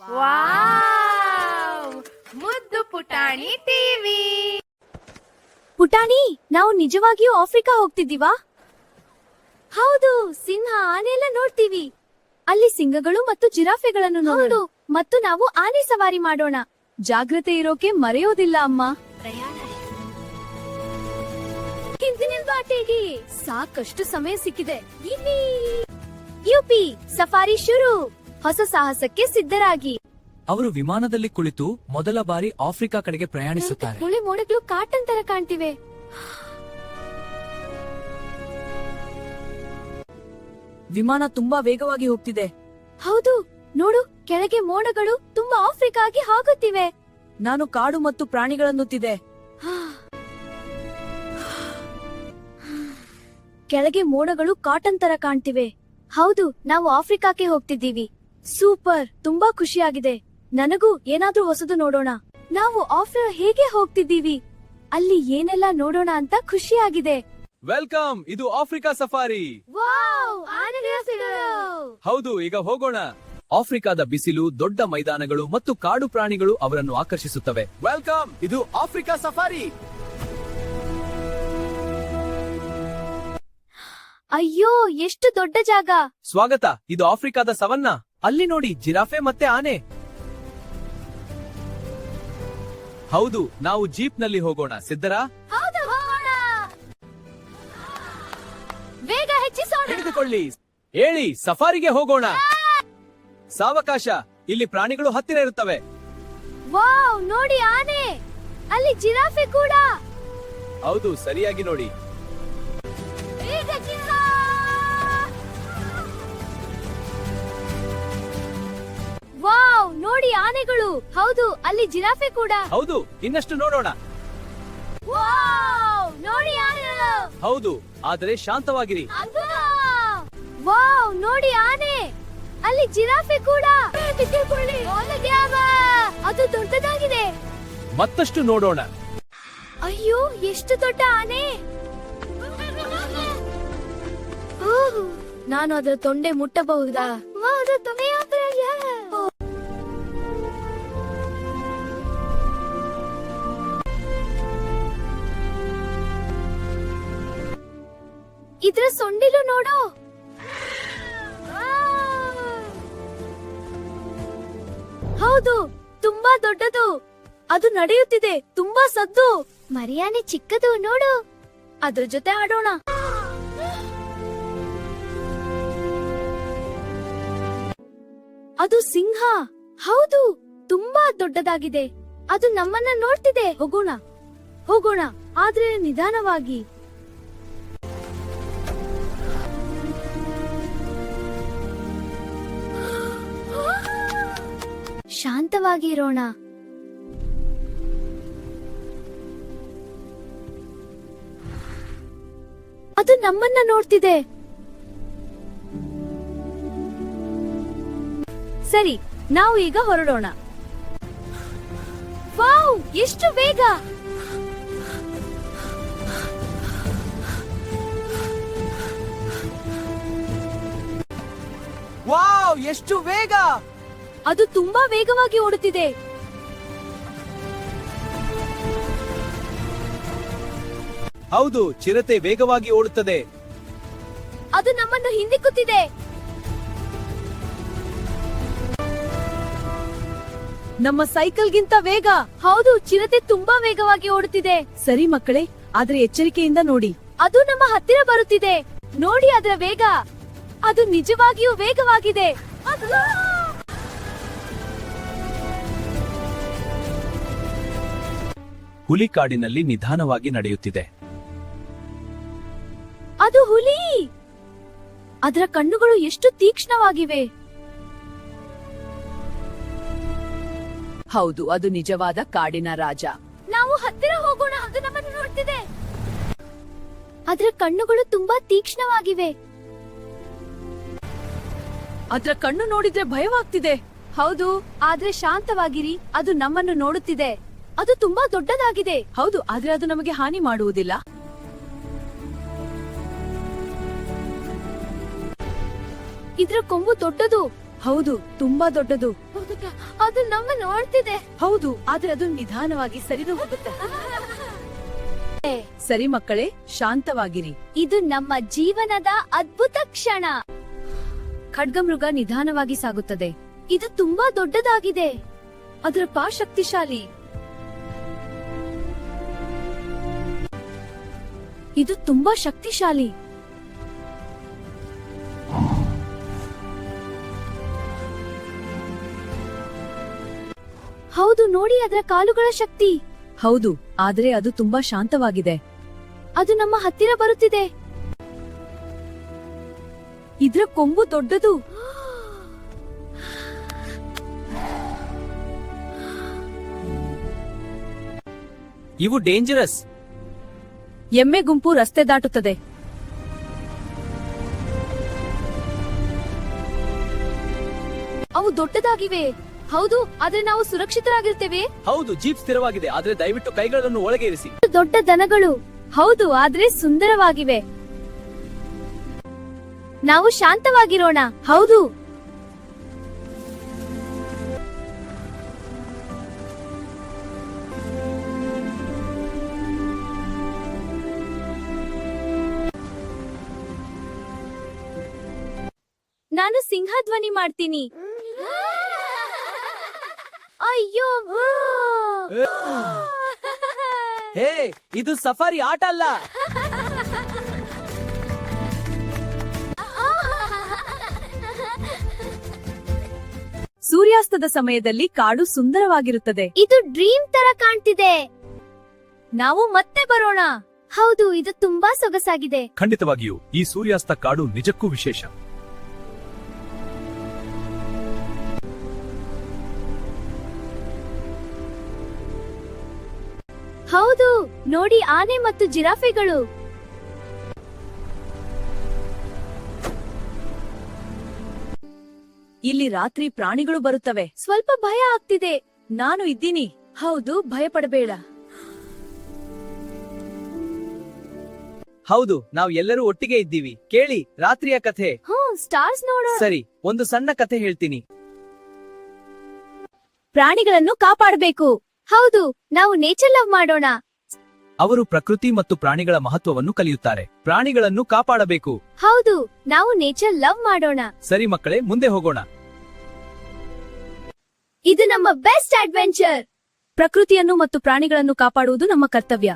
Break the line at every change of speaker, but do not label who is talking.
Wow! ಮುದ್ದು ಪುಟಾಣಿ TV.
ಪುಟಾಣಿ, ನಾವು ನಿಜವಾಗಿಯೂ ಆಫ್ರಿಕಾ ಹೋಗ್ತಿದ್ದೀವಾ? ಹೌದು, ಸಿಂಹ ಆನೆ ಎಲ್ಲ ನೋಡ್ತೀವಿ. ಅಲ್ಲಿ ಸಿಂಹಗಳು ಮತ್ತು ಜಿರಾಫೆಗಳನ್ನು ನೋಡು. ಮತ್ತು ನಾವು ಆನೆ ಸವಾರಿ ಮಾಡೋಣ. ಜಾಗ್ರತೆ ಇರೋಕೆ ಮರೆಯೋದಿಲ್ಲ ಅಮ್ಮ. ಹಿಂದಿನಿಂದ ಆಟೇಗಿ ಸಾಕಷ್ಟು ಸಮಯ ಸಿಕ್ಕಿದೆ. ಯುಪಿ ಸಫಾರಿ ಶುರು. ಹೊಸ ಸಾಹಸಕ್ಕೆ ಸಿದ್ಧರಾಗಿ.
ಅವರು ವಿಮಾನದಲ್ಲಿ ಕುಳಿತು ಮೊದಲ ಬಾರಿ ಆಫ್ರಿಕಾ ಕಡೆಗೆ ಪ್ರಯಾಣಿಸುತ್ತಾರೆ.
ಮುಳೆ ಮೋಡಗಳು ಕಾಟನ್ ತರ ಕಾಣ್ತಿವೆ.
ವಿಮಾನ ತುಂಬಾ ವೇಗವಾಗಿ ಹೋಗ್ತಿದೆ.
ಹೌದು, ನೋಡು, ಕೆಳಗೆ ಮೋಡಗಳು ತುಂಬಾ ಆಫ್ರಿಕಾ ಆಗಿ ಹೋಗುತ್ತಿವೆ.
ನಾನು ಕಾಡು ಮತ್ತು ಪ್ರಾಣಿಗಳನ್ನುತ್ತಿದೆ.
ಕೆಳಗೆ ಮೋಡಗಳು ಕಾಟನ್ ತರ ಕಾಣ್ತಿವೆ. ಹೌದು, ನಾವು ಆಫ್ರಿಕಾಕ್ಕೆ ಹೋಗ್ತಿದ್ದೀವಿ. ಸೂಪರ್, ತುಂಬಾ ಖುಷಿಯಾಗಿದೆ. ನನಗೂ ಏನಾದ್ರೂ ಹೊಸದು ನೋಡೋಣ. ನಾವು ಆಫ್ರಿಕಾ ಹೇಗೆ ಹೋಗ್ತಿದ್ದೀವಿ, ಅಲ್ಲಿ ಏನೆಲ್ಲ ನೋಡೋಣ ಅಂತ ಖುಷಿಯಾಗಿದೆ.
ವೆಲ್ಕಮ್, ಇದು ಆಫ್ರಿಕಾ ಸಫಾರಿ. ಹೌದು, ಈಗ ಹೋಗೋಣ. ಆಫ್ರಿಕಾದ ಬಿಸಿಲು, ದೊಡ್ಡ ಮೈದಾನಗಳು ಮತ್ತು ಕಾಡು ಪ್ರಾಣಿಗಳು ಅವರನ್ನು ಆಕರ್ಷಿಸುತ್ತವೆ. ವೆಲ್ಕಮ್, ಇದು ಆಫ್ರಿಕಾ ಸಫಾರಿ.
ಅಯ್ಯೋ, ಎಷ್ಟು ದೊಡ್ಡ ಜಾಗ.
ಸ್ವಾಗತ, ಇದು ಆಫ್ರಿಕಾದ ಸವನ್ನ. ಅಲ್ಲಿ ನೋಡಿ, ಜಿರಾಫೆ ಮತ್ತೆ ಆನೆ. ಹೌದು, ನಾವು ಜೀಪ್ ನಲ್ಲಿ ಹೋಗೋಣ. ಸಿದ್ಧರಾ?
ಹೌದು, ಹೋಗೋಣ. ಬೇಗ ಹೆಚ್ಚಿಸೋಣ.
ಹಿಡಿದುಕೊಳ್ಳಿ. ಹೇಳಿ, ಸಫಾರಿಗೆ ಹೋಗೋಣ. ಸಾವಕಾಶ, ಇಲ್ಲಿ ಪ್ರಾಣಿಗಳು ಹತ್ತಿರ ಇರುತ್ತವೆ.
ವಾವ್, ನೋಡಿ ಆನೆ. ಅಲ್ಲಿ ಜಿರಾಫೆ ಕೂಡ.
ಹೌದು, ಸರಿಯಾಗಿ ನೋಡಿ.
ವಾವ್, ನೋಡಿ ಆನೆಗಳು. ಹೌದು, ಅಲ್ಲಿ ಜಿರಾಫೆ ಕೂಡ.
ಹೌದು, ಇನ್ನಷ್ಟು ನೋಡೋಣ.
ವಾವ್, ನೋಡಿ ಆನೆಗಳು.
ಹೌದು, ಆದರೆ ಶಾಂತವಾಗಿರಿ.
ವಾವ್, ನೋಡಿ ಆನೆ. ಅಲ್ಲಿ ಜಿರಾಫೆ ಕೂಡ. ಅದು ದೊಡ್ಡದಾಗಿದೆ.
ಮತ್ತಷ್ಟು ನೋಡೋಣ.
ಅಯ್ಯೋ, ಎಷ್ಟು ದೊಡ್ಡ ಆನೆ. ಓಹ್, ನಾನು ಅದರ ತೊಂಡೆ ಮುಟ್ಟಬಹುದಾ? ಇದ್ರ ಸೊಂಡಿಲು ನೋಡು. ಹೌದು, ತುಂಬಾ ದೊಡ್ಡದು. ಅದು ನಡೆಯುತ್ತಿದೆ. ತುಂಬಾ ಸದ್ದು. ಮರಿಯಾನೆ ಚಿಕ್ಕದು ನೋಡು. ಅದ್ರ ಜೊತೆ ಆಡೋಣ. ಅದು ಸಿಂಹ. ಹೌದು, ತುಂಬಾ ದೊಡ್ಡದಾಗಿದೆ. ಅದು ನಮ್ಮನ್ನ ನೋಡ್ತಿದೆ. ಹೋಗೋಣ, ಹೋಗೋಣ, ಆದ್ರೆ ನಿಧಾನವಾಗಿ. ಶಾಂತವಾಗಿ ಇರೋಣ. ಅದು ನಮ್ಮನ್ನ ನೋಡ್ತಿದೆ. ಸರಿ, ನಾವು ಈಗ ಹೊರಡೋಣ. ವಾವ್, ಎಷ್ಟು ಬೇಗ.
ವಾವ್, ಎಷ್ಟು ವೇಗ.
ಅದು ತುಂಬಾ ವೇಗವಾಗಿ ಓಡುತ್ತಿದೆ.
ಹೌದು, ಚಿರತೆ ವೇಗವಾಗಿ ಓಡುತ್ತದೆ.
ಅದು ನಮ್ಮನ್ನು ಹಿಂದಿಕ್ಕುತ್ತಿದೆ.
ನಮ್ಮ ಸೈಕಲ್ಗಿಂತ ವೇಗ.
ಹೌದು, ಚಿರತೆ ತುಂಬಾ ವೇಗವಾಗಿ ಓಡುತ್ತಿದೆ.
ಸರಿ ಮಕ್ಕಳೇ, ಆದ್ರೆ ಎಚ್ಚರಿಕೆಯಿಂದ ನೋಡಿ.
ಅದು ನಮ್ಮ ಹತ್ತಿರ ಬರುತ್ತಿದೆ. ನೋಡಿ ಅದರ ವೇಗ. ಅದು ನಿಜವಾಗಿಯೂ ವೇಗವಾಗಿದೆ.
ಹುಲಿ ಕಾಡಿನಲ್ಲಿ ನಿಧಾನವಾಗಿ ನಡೆಯುತ್ತಿದೆ.
ಅದು ಹುಲಿ. ಅದರ ಕಣ್ಣುಗಳು ಎಷ್ಟು ತೀಕ್ಷ್ಣವಾಗಿವೆ.
ಹೌದು, ಅದು ನಿಜವಾದ ಕಾಡಿನ ರಾಜ.
ನಾವು ಹತ್ತಿರ ಹೋಗೋಣ. ಅದು ನಮ್ಮನ್ನು ನೋಡ್ತಿದೆ. ಅದರ ಕಣ್ಣುಗಳು ತುಂಬಾ ತೀಕ್ಷ್ಣವಾಗಿವೆ.
ಅದರ ಕಣ್ಣು ನೋಡಿದ್ರೆ ಭಯವಾಗ್ತಿದೆ.
ಹೌದು, ಆದ್ರೆ ಶಾಂತವಾಗಿರಿ. ಅದು ನಮ್ಮನ್ನು ನೋಡುತ್ತಿದೆ. ಅದು ತುಂಬಾ ದೊಡ್ಡದಾಗಿದೆ.
ಹೌದು, ಆದ್ರೆ ಅದು ನಮಗೆ ಹಾನಿ ಮಾಡುವುದಿಲ್ಲ.
ಇದ್ರ ಕೊಂಬು ದೊಡ್ಡದು.
ಹೌದು, ತುಂಬಾ ದೊಡ್ಡದು.
ಅದು ನಮ್ಮ ನೋಡ್ತಿದೆ.
ಹೌದು, ಆದ್ರೆ ಅದು ನಿಧಾನವಾಗಿ ಸರಿದು ಹೋಗುತ್ತೆ. ಸರಿ ಮಕ್ಕಳೇ, ಶಾಂತವಾಗಿರಿ.
ಇದು ನಮ್ಮ ಜೀವನದ ಅದ್ಭುತ ಕ್ಷಣ. ಖಡ್ಗಮೃಗ ನಿಧಾನವಾಗಿ ಸಾಗುತ್ತದೆ. ಇದು ತುಂಬಾ ದೊಡ್ಡದಾಗಿದೆ.
ಅದರ ಪಾ ಶಕ್ತಿಶಾಲಿ.
ಇದು ತುಂಬಾ ಶಕ್ತಿಶಾಲಿ. ಹೌದು, ನೋಡಿ ಅದರ ಕಾಲುಗಳ ಶಕ್ತಿ.
ಹೌದು, ಆದ್ರೆ ಅದು ತುಂಬಾ ಶಾಂತವಾಗಿದೆ.
ಅದು ನಮ್ಮ ಹತ್ತಿರ ಬರುತ್ತಿದೆ.
ಇದ್ರ ಕೊಂಬು ದೊಡ್ಡದು.
ಇವು ಡೇಂಜರಸ್.
ಎಮ್ಮೆ ಗುಂಪು ರಸ್ತೆ ದಾಟುತ್ತದೆ.
ಅವು ದೊಡ್ಡದಾಗಿವೆ. ಹೌದು, ಆದ್ರೆ ನಾವು ಸುರಕ್ಷಿತರಾಗಿರ್ತೇವೆ.
ಹೌದು, ಜೀಪ್ ಸ್ಥಿರವಾಗಿದೆ, ಆದ್ರೆ ದಯವಿಟ್ಟು ಕೈಗಳನ್ನು ಒಳಗೆ ಇರಿಸಿ.
ದೊಡ್ಡ ದನಗಳು. ಹೌದು, ಆದ್ರೆ ಸುಂದರವಾಗಿವೆ. ನಾವು ಶಾಂತವಾಗಿರೋಣ. ಹೌದು. ನಾನು ಸಿಂಹ ಧ್ವನಿ ಮಾಡ್ತೀನಿ. ಅಯ್ಯೋ,
ಹೇ, ಇದು ಸಫಾರಿ ಆಟ ಅಲ್ಲ.
ಸೂರ್ಯಾಸ್ತದ ಸಮಯದಲ್ಲಿ ಕಾಡು ಸುಂದರವಾಗಿರುತ್ತದೆ.
ಇದು ಡ್ರೀಮ್ ತರ ಕಾಣ್ತಿದೆ. ನಾವು ಮತ್ತೆ ಬರೋಣ. ಹೌದು, ಇದು ತುಂಬಾ ಸೊಗಸಾಗಿದೆ.
ಖಂಡಿತವಾಗಿಯೂ ಈ ಸೂರ್ಯಾಸ್ತ ಕಾಡು ನಿಜಕ್ಕೂ ವಿಶೇಷ.
ಹೌದು, ನೋಡಿ ಆನೆ ಮತ್ತು ಜಿರಾಫೆಗಳು.
ಇಲ್ಲಿ ರಾತ್ರಿ ಪ್ರಾಣಿಗಳು ಬರುತ್ತವೆ.
ಸ್ವಲ್ಪ ಭಯ ಆಗ್ತಿದೆ.
ನಾನು ಇದ್ದೀನಿ. ಹೌದು, ಭಯಪಡಬೇಡ.
ಹೌದು, ನಾವು ಎಲ್ಲರೂ ಒಟ್ಟಿಗೆ ಇದ್ದೀವಿ. ಕೇಳಿ, ರಾತ್ರಿಯ ಕಥೆ.
ಸ್ಟಾರ್ಸ್ ನೋಡೋಣ.
ಸರಿ, ಒಂದು ಸಣ್ಣ ಕಥೆ ಹೇಳ್ತೀನಿ.
ಪ್ರಾಣಿಗಳನ್ನು ಕಾಪಾಡಬೇಕು. ಹೌದು, ನಾವು ನೇಚರ್ ಲವ್ ಮಾಡೋಣ.
ಅವರು ಪ್ರಕೃತಿ ಮತ್ತು ಪ್ರಾಣಿಗಳ ಮಹತ್ವವನ್ನು ಕಲಿಯುತ್ತಾರೆ. ಪ್ರಾಣಿಗಳನ್ನು ಕಾಪಾಡಬೇಕು.
ಹೌದು, ನಾವು ನೇಚರ್ ಲವ್ ಮಾಡೋಣ.
ಸರಿ ಮಕ್ಕಳೇ, ಮುಂದೆ ಹೋಗೋಣ.
ಇದು ನಮ್ಮ ಬೆಸ್ಟ್ ಅಡ್ವೆಂಚರ್.
ಪ್ರಕೃತಿಯನ್ನು ಮತ್ತು ಪ್ರಾಣಿಗಳನ್ನು ಕಾಪಾಡುವುದು ನಮ್ಮ ಕರ್ತವ್ಯ.